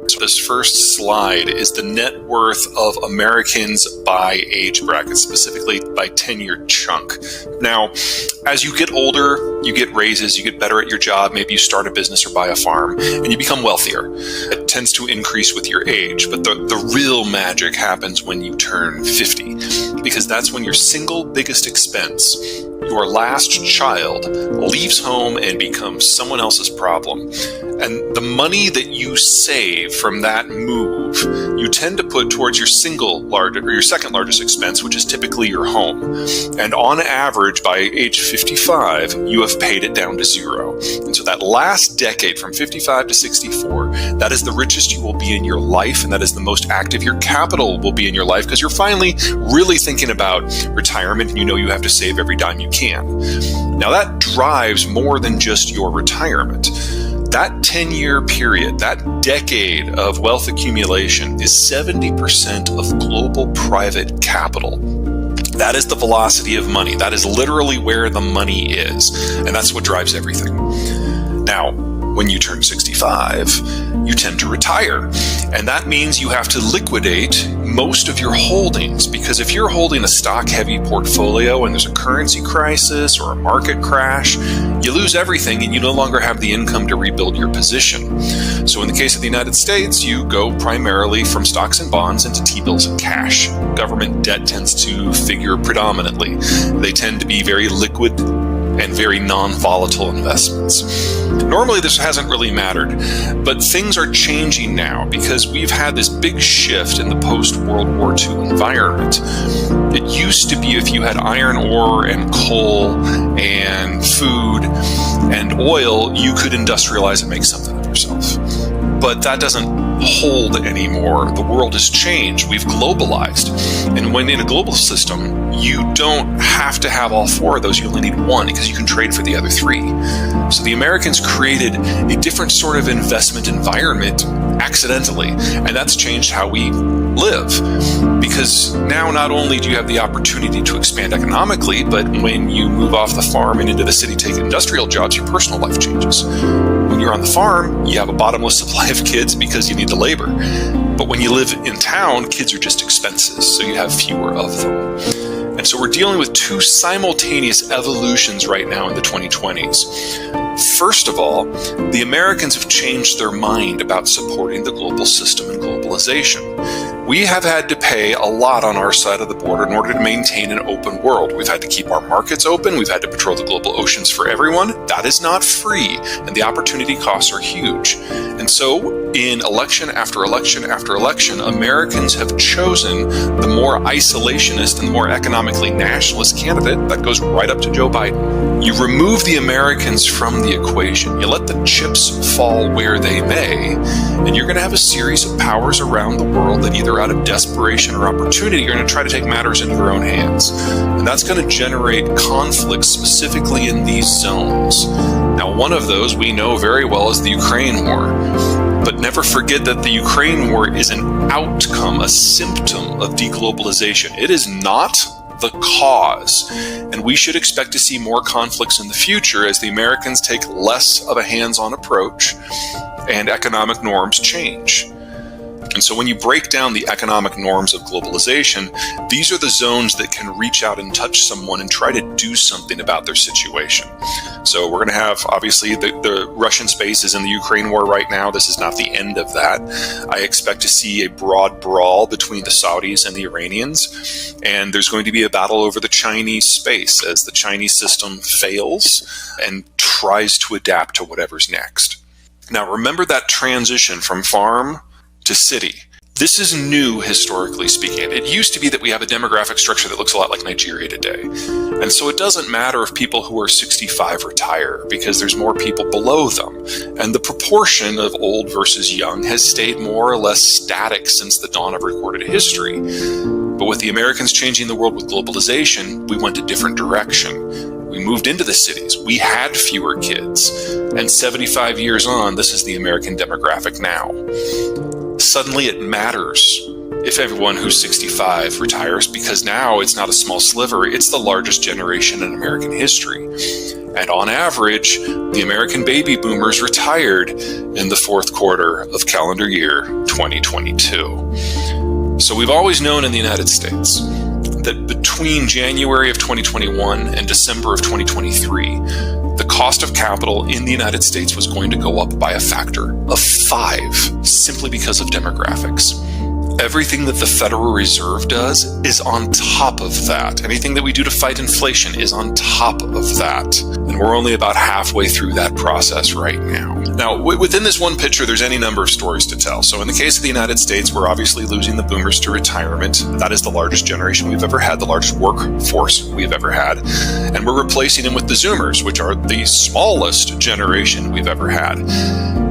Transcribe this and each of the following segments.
So this first slide is the net worth of Americans by age bracket, specifically by 10-year chunk. Now, as you get older, you get raises, you get better at your job, maybe you start a business or buy a farm, and you become wealthier. It tends to increase with your age, but the real magic happens when you turn 50, because that's when your single biggest expense, your last child, leaves home and becomes someone else's problem. And the money that you save from that move, you tend to put towards your your second largest expense, which is typically your home. And on average, by age 55, you have paid it down to zero. And so that last decade, from 55 to 64, that is the richest you will be in your life, and that is the most active your capital will be in your life, because you're finally really thinking about retirement, and you know you have to save every dime you can. Now that drives more than just your retirement. That 10-year period, that decade of wealth accumulation, is 70% of global private capital. That is the velocity of money. That is literally where the money is, and that's what drives everything. Now, when you turn 65, you tend to retire. And that means you have to liquidate most of your holdings, because if you're holding a stock-heavy portfolio and there's a currency crisis or a market crash, you lose everything and you no longer have the income to rebuild your position. So in the case of the United States, you go primarily from stocks and bonds into T-bills and cash. Government debt tends to figure predominantly. They tend to be very liquid and very non-volatile investments. Normally this hasn't really mattered, but things are changing now because we've had this big shift in the post-World War II environment. It used to be if you had iron ore and coal and food and oil, you could industrialize and make something of yourself. But that doesn't hold anymore. The world has changed. We've globalized. And when in a global system, you don't have to have all four of those. You only need one, because you can trade for the other three. So the Americans created a different sort of investment environment accidentally, and that's changed how we live. Because now not only do you have the opportunity to expand economically, but when you move off the farm and into the city, take industrial jobs, your personal life changes. When you're on the farm, you have a bottomless supply of kids because you need the labor. But when you live in town, kids are just expenses, so you have fewer of them. And so we're dealing with two simultaneous evolutions right now in the 2020s. First of all, the Americans have changed their mind about supporting the global system and globalization. We have had to pay a lot on our side of the border in order to maintain an open world. We've had to keep our markets open. We've had to patrol the global oceans for everyone. That is not free, and the opportunity costs are huge. And so in election after election after election, Americans have chosen the more isolationist and the more economically nationalist candidate. That goes right up to Joe Biden. You remove the Americans from the equation. You let the chips fall where they may, and you're going to have a series of powers around the world that either out of desperation or opportunity are going to try to take matters into their own hands. And that's going to generate conflict specifically in these zones. Now, one of those we know very well is the Ukraine war. But never forget that the Ukraine war is an outcome, a symptom of deglobalization. It is not the cause. And we should expect to see more conflicts in the future as the Americans take less of a hands-on approach and economic norms change. And so when you break down the economic norms of globalization, these are the zones that can reach out and touch someone and try to do something about their situation. So we're going to have, obviously, the Russian space is in the Ukraine war right now. This is not the end of that. I expect to see a broad brawl between the Saudis and the Iranians. And there's going to be a battle over the Chinese space as the Chinese system fails and tries to adapt to whatever's next. Now, remember that transition from farm to city. This is new, historically speaking. It used to be that we have a demographic structure that looks a lot like Nigeria today. And so it doesn't matter if people who are 65 retire, because there's more people below them. And the proportion of old versus young has stayed more or less static since the dawn of recorded history. But with the Americans changing the world with globalization, we went a different direction. We moved into the cities. We had fewer kids. And 75 years on, this is the American demographic now. suddenly it matters if everyone who's 65 retires, because now it's not a small sliver, it's the largest generation in American history. And on average, the American baby boomers retired in the fourth quarter of calendar year 2022. So we've always known in the United States that between January of 2021 and December of 2023, the cost of capital in the United States was going to go up by a factor of 5, simply because of demographics. Everything that the Federal Reserve does is on top of that. Anything that we do to fight inflation is on top of that. And we're only about halfway through that process right now. Now, within this one picture, there's any number of stories to tell. So in the case of the United States, we're obviously losing the boomers to retirement. That is the largest generation we've ever had, the largest workforce we've ever had. And we're replacing them with the Zoomers, which are the smallest generation we've ever had.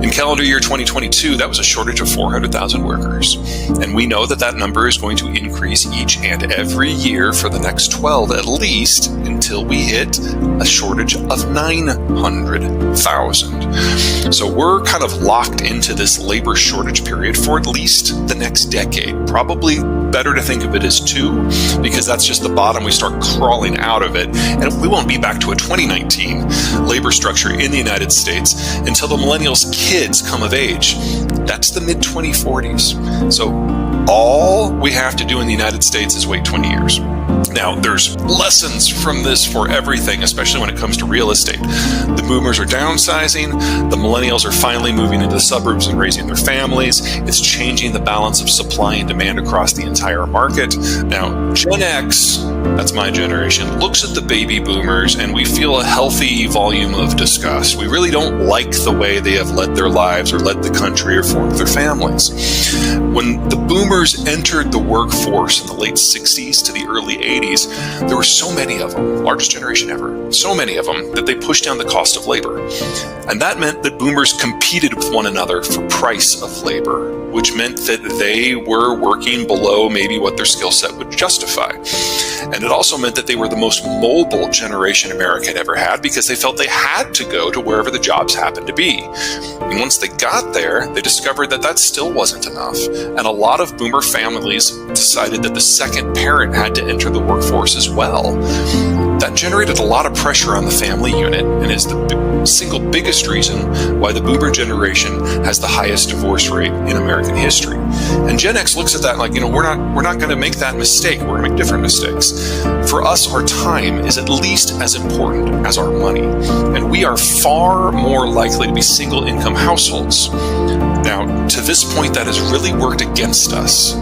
In calendar year 2022, that was a shortage of 400,000 workers. And we know that that number is going to increase each and every year for the next 12 at least, until we hit a shortage of 900,000. So we're kind of locked into this labor shortage period for at least the next decade. Probably better to think of it as 2, because that's just the bottom. We start crawling out of it, and we won't be back to a 2019 labor structure in the United States until the millennials' kids come of age. That's the mid-2040s. So all we have to do in the United States is wait 20 years. Now, there's lessons from this for everything, especially when it comes to real estate. The boomers are downsizing. The millennials are finally moving into the suburbs and raising their families. It's changing the balance of supply and demand across the entire market. Now, Gen X, that's my generation, looks at the baby boomers and we feel a healthy volume of disgust. We really don't like the way they have led their lives or led the country or formed their families. When the boomers entered the workforce in the late 60s to the early 80s, there were so many of them, largest generation ever, so many of them, that they pushed down the cost of labor. And that meant that boomers competed with one another for price of labor, which meant that they were working below maybe what their skill set would justify. And it also meant that they were the most mobile generation America had ever had, because they felt they had to go to wherever the jobs happened to be. And once they got there, they discovered that that still wasn't enough. And a lot of boomer families decided that the second parent had to enter the workforce as well. That generated a lot of pressure on the family unit, and is the single biggest reason why the boomer generation has the highest divorce rate in American history. And Gen X looks at that like, we're not going to make that mistake. We're going to make different mistakes. For us, our time is at least as important as our money, and we are far more likely to be single income households. Now, to this point, that has really worked against us,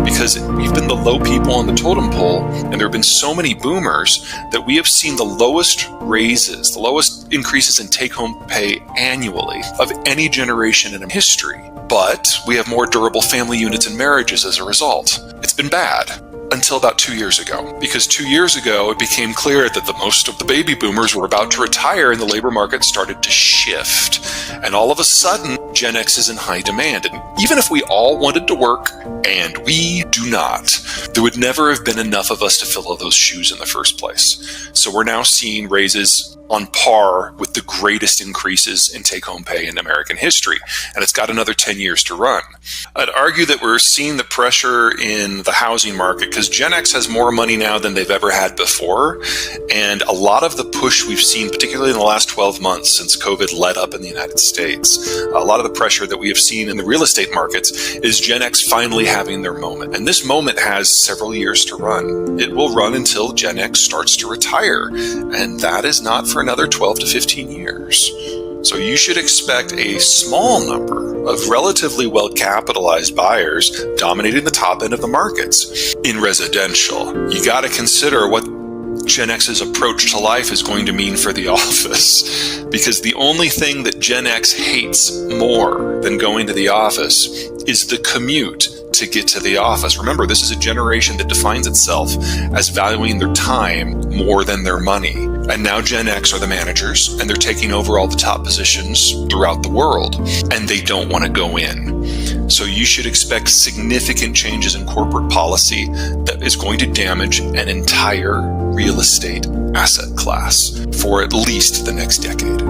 because we've been the low people on the totem pole, and there have been so many boomers that we have seen the lowest raises, the lowest increases in take-home pay annually of any generation in history. But we have more durable family units and marriages as a result. It's been bad until about 2 years ago, because 2 years ago it became clear that the most of the baby boomers were about to retire and the labor market started to shift. And all of a sudden, Gen X is in high demand. And even if we all wanted to work, and we do not, there would never have been enough of us to fill those shoes in the first place. So we're now seeing raises on par with the greatest increases in take-home pay in American history. And it's got another 10 years to run. I'd argue that we're seeing the pressure in the housing market because Gen X has more money now than they've ever had before. And a lot of the push we've seen, particularly in the last 12 months since COVID let up in the United States, a lot of the pressure that we have seen in the real estate markets is Gen X finally having their moment. And this moment has several years to run. It will run until Gen X starts to retire. And that is not for another 12 to 15 years. So you should expect a small number of relatively well-capitalized buyers dominating the top end of the markets. In residential, you got to consider what Gen X's approach to life is going to mean for the office, because the only thing that Gen X hates more than going to the office is the commute to get to the office. Remember, this is a generation that defines itself as valuing their time more than their money. And now Gen X are the managers, and they're taking over all the top positions throughout the world, and they don't want to go in. So you should expect significant changes in corporate policy that is going to damage an entire real estate asset class for at least the next decade.